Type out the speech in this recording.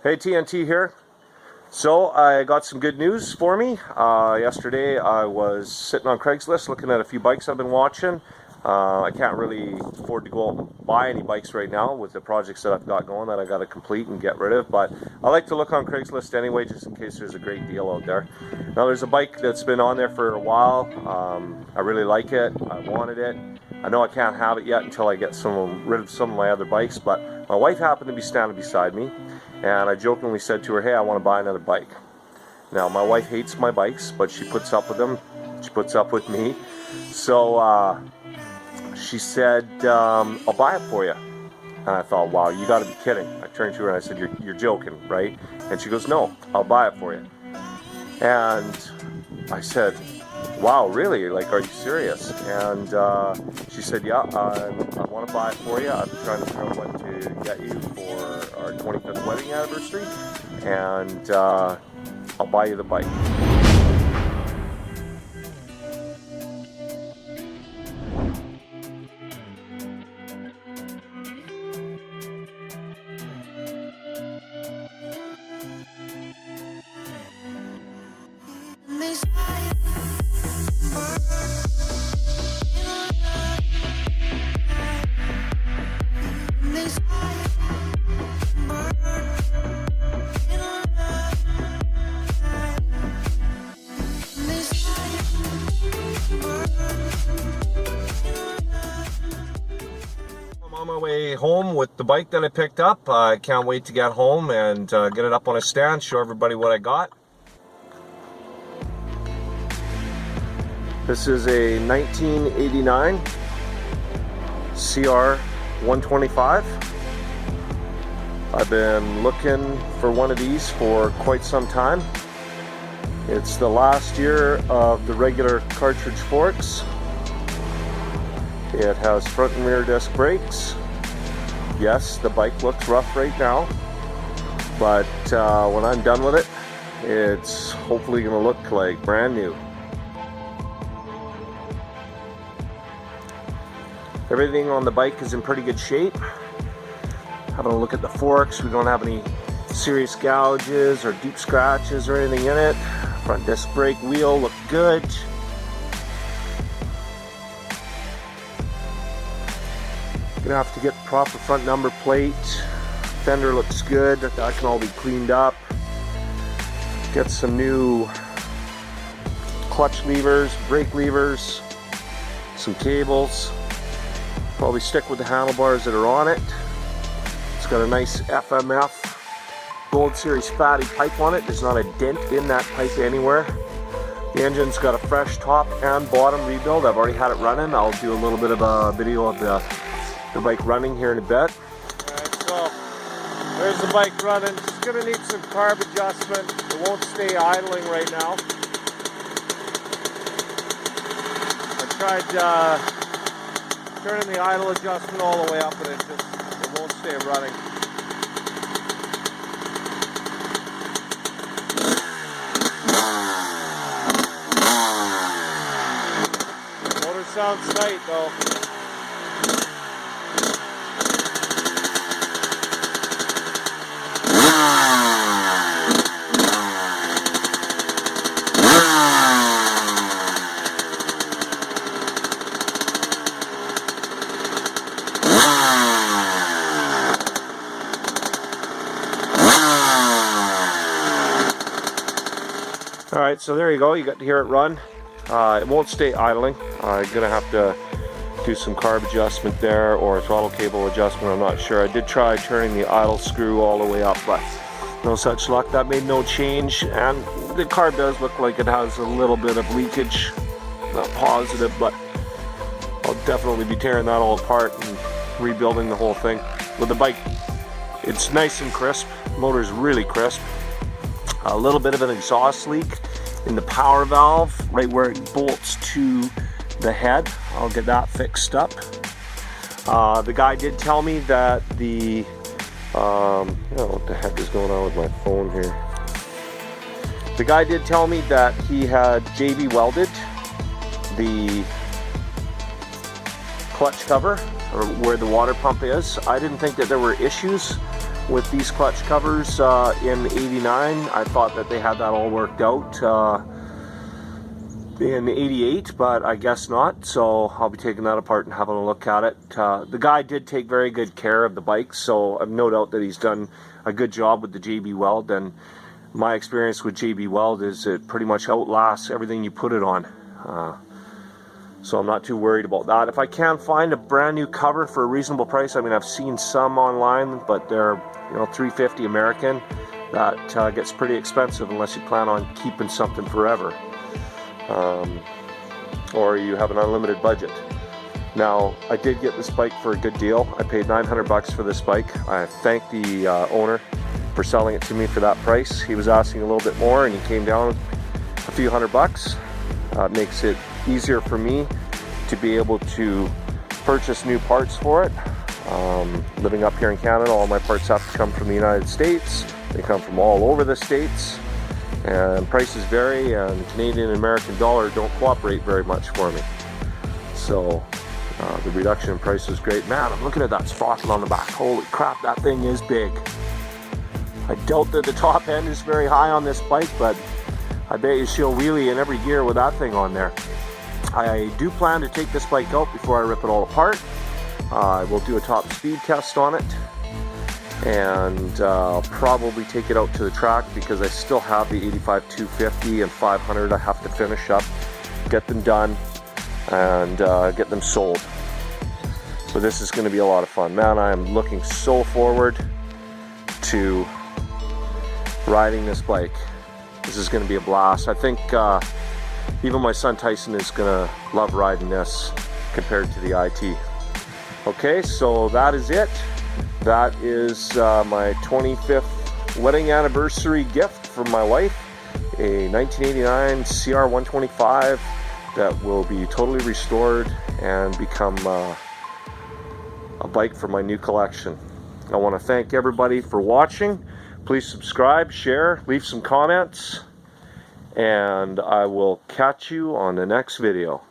Hey, TNT here. So I got some good news for me. Yesterday I was sitting on Craigslist looking at a few bikes I've been watching. I can't really afford to go out and buy any bikes right now with the projects that I've got going that I got to complete and get rid of, but I like to look on Craigslist anyway just in case there's a great deal out there. Now there's a bike that's been on there for a while. I really like it. I wanted it. I know I can't have it yet until I get rid of some of my other bikes, but my wife happened to be standing beside me and I jokingly said to her, hey, I want to buy another bike. Now my wife hates my bikes, but she puts up with them. She puts up with me. So she said, I'll buy it for you. And I thought, wow, you got to be kidding. I turned to her and I said, you're joking, right? And she goes, no, I'll buy it for you. And I said, wow, really? Like, are you serious? And she said, yeah, I want to buy it for you. I'm trying to figure out what to get you for our 25th wedding anniversary. And I'll buy you the bike. On my way home with the bike that I picked up. I can't wait to get home and get it up on a stand, show everybody what I got. This is a 1989 CR125. I've been looking for one of these for quite some time. It's the last year of the regular cartridge forks. It has front and rear disc brakes. Yes, the bike looks rough right now, but when I'm done with it, it's hopefully going to look like brand new. Everything on the bike is in pretty good shape. Having a look at the forks, we don't have any serious gouges or deep scratches or anything in it. Front disc brake wheel look good. Gonna have to get proper front number plate. Fender looks good. That can all be cleaned up. Get some new clutch levers, brake levers, some cables. Probably stick with the handlebars that are on it. It's got a nice FMF Gold Series fatty pipe on it. There's not a dent in that pipe anywhere. The engine's got a fresh top and bottom rebuild. I've already had it running. I'll do a little bit of a video of the bike running here in a bit. Alright, so there's the bike running. It's going to need some carb adjustment. It won't stay idling right now. I tried turning the idle adjustment all the way up and it won't stay running. The motor sounds tight though. Alright, so there you go, you got to hear it run. It won't stay idling. I'm going to have to do some carb adjustment there or throttle cable adjustment, I'm not sure. I did try turning the idle screw all the way up, but no such luck. That made no change, and the carb does look like it has a little bit of leakage. Not positive, but I'll definitely be tearing that all apart and rebuilding the whole thing. With the bike, it's nice and crisp. The motor's really crisp. A little bit of an exhaust leak in the power valve right where it bolts to the head. I'll get that fixed up. The guy did tell me that the what the heck is going on with my phone here? The guy did tell me that he had JB welded the clutch cover, or where the water pump is. I didn't think that there were issues with these clutch covers in '89. I thought that they had that all worked out in '88, but I guess not, so I'll be taking that apart and having a look at it. The guy did take very good care of the bike, so I've no doubt that he's done a good job with the JB Weld, and my experience with JB Weld is it pretty much outlasts everything you put it on. So I'm not too worried about that. If I can find a brand new cover for a reasonable price, I mean, I've seen some online, but they're, you know, $350 American. That gets pretty expensive unless you plan on keeping something forever, or you have an unlimited budget. Now, I did get this bike for a good deal. I paid $900 for this bike. I thank the owner for selling it to me for that price. He was asking a little bit more, and he came down a few $100. Makes it easier for me to be able to purchase new parts for it. Living up here in Canada, all my parts have to come from the United States. They come from all over the States, and prices vary, and Canadian and American dollar don't cooperate very much for me. So the reduction in price is great. Man, I'm looking at that sprocket on the back. Holy crap, that thing is big. I doubt that the top end is very high on this bike, but I bet you she'll wheelie in every gear with that thing on there. I do plan to take this bike out before I rip it all apart. I will do a top speed test on it, and I'll probably take it out to the track because I still have the 85 250 and 500 I have to finish up, get them done, and get them sold. So this is going to be a lot of fun. Man, I am looking so forward to riding this bike. This is going to be a blast. I think even my son Tyson is going to love riding this compared to the IT. Okay, so that is it. That is my 25th wedding anniversary gift from my wife, a 1989 CR125 that will be totally restored and become a bike for my new collection. I want to thank everybody for watching. Please subscribe, share, leave some comments, and I will catch you on the next video.